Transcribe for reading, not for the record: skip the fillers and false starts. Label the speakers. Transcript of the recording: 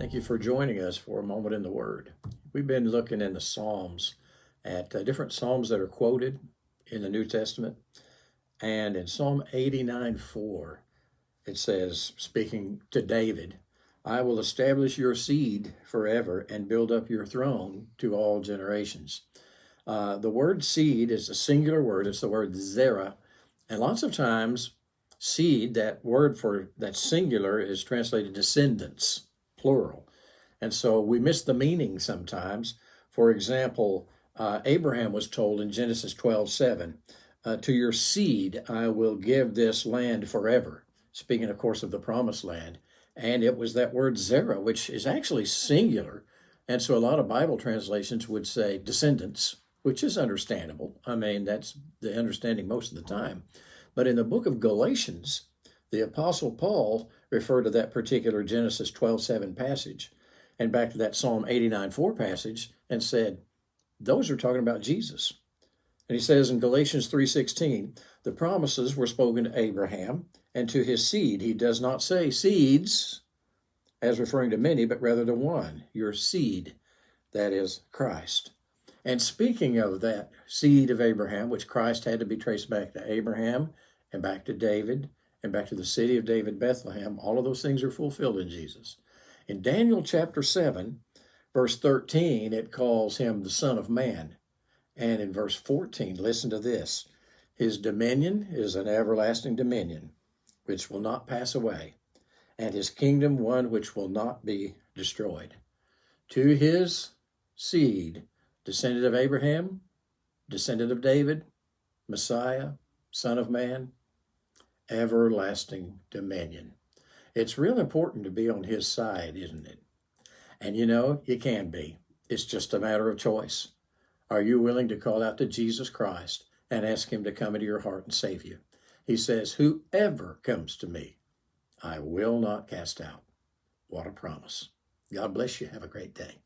Speaker 1: Thank you for joining us for a moment in the Word. We've been looking in the Psalms at different Psalms that are quoted in the New Testament. And in Psalm 89:4, it says, speaking to David, I will establish your seed forever and build up your throne to all generations. The word seed is a singular word. It's the word zera. And lots of times, seed, that word for that singular, is translated descendants, plural. And so we miss the meaning sometimes. For example, Abraham was told in Genesis 12:7, to your seed I will give this land forever. Speaking, of course, of the promised land. And it was that word zera, which is actually singular. And so a lot of Bible translations would say descendants, which is understandable. I mean, that's the understanding most of the time. But in the book of Galatians, the Apostle Paul referred to that particular Genesis 12:7 passage and back to that Psalm 89:4 passage and said, those are talking about Jesus. And he says in Galatians 3:16, the promises were spoken to Abraham and to his seed. He does not say seeds as referring to many, but rather to one, your seed, that is Christ. And speaking of that seed of Abraham, which Christ had to be traced back to Abraham and back to David and back to the city of David, Bethlehem, all of those things are fulfilled in Jesus. In Daniel chapter 7, verse 13, it calls him the Son of Man. And in verse 14, listen to this. His dominion is an everlasting dominion, which will not pass away, and his kingdom one which will not be destroyed. To his seed, descendant of Abraham, descendant of David, Messiah, Son of Man, everlasting dominion. It's real important to be on his side, isn't it? And you know, you can be. It's just a matter of choice. Are you willing to call out to Jesus Christ and ask him to come into your heart and save you? He says, whoever comes to me, I will not cast out. What a promise. God bless you. Have a great day.